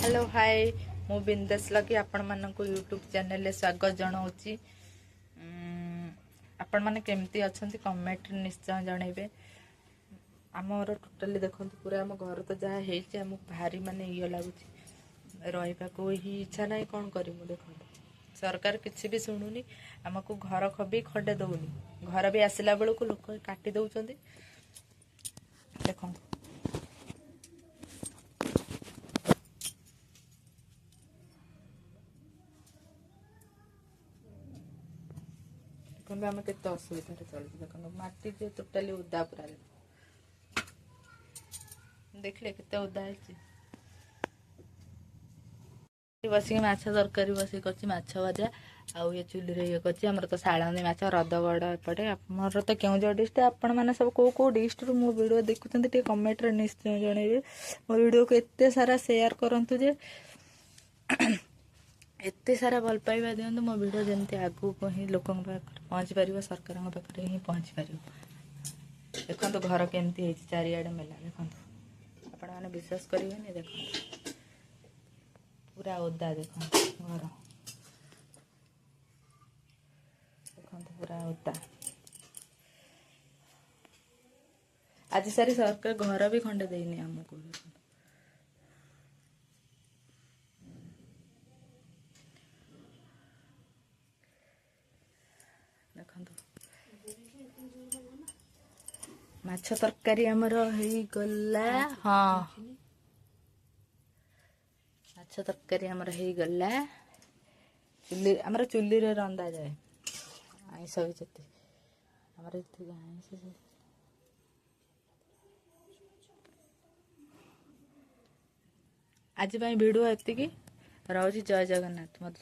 Hello hi मु बिंदेश लगी आपण मानक यूट्यूब चैनल स्वागत जनाऊँगी। आपण मैंने केमती अच्छा कमेंट निश्चय जनइबे। आमर टोटाली देखो पूरा आम घर तो जहाँ हो भारी माने ये लगुच रहा ही इच्छा ना कौन करूँ। देख सरकार किसी भी शुणुनी आमको घर भी खंडे दौनी घर भी आसला बेलू लोक काटी दौरान। देखो देखो आम के असुविधा चलती देख माटी जे टोटाली उदा पूरा देखले केते उदा है बसिक माछ तरकारी बसिक कर माछ भजा आउ ये चुली ये कर तो शाणी माछ रदगड़ एपटे आमर तो केउझर डिस्ट आपण मैंने सब कौ डिस्ट मो वीडियो देखुं कमेंट निश्चय जनइबे। मो वीडियो को एत सारा शेयर करूँ जे एते सारा भल पाइबा दिंतु मो वीडियो जमी आगू को ही लोक पहुँची पार सरकार पाखे ही पहुँची पार। देखो घर केमती चारिआडे मेला देखो आपण मैंने विश्वास करेंगे। देखो पूरा ओदा देखो घर देखो पूरा ओदा आज सारी सरकार घर भी खंडे देनी आमको। देखो माछ तरकारी आमर हो गला। हाँ माछ तरकारी आमर हो गला चुली आमर चुली रे रंधा जाए आईस भी चेते आमर आईस आज वीडियो एति रोज जय जगन्नाथ मत।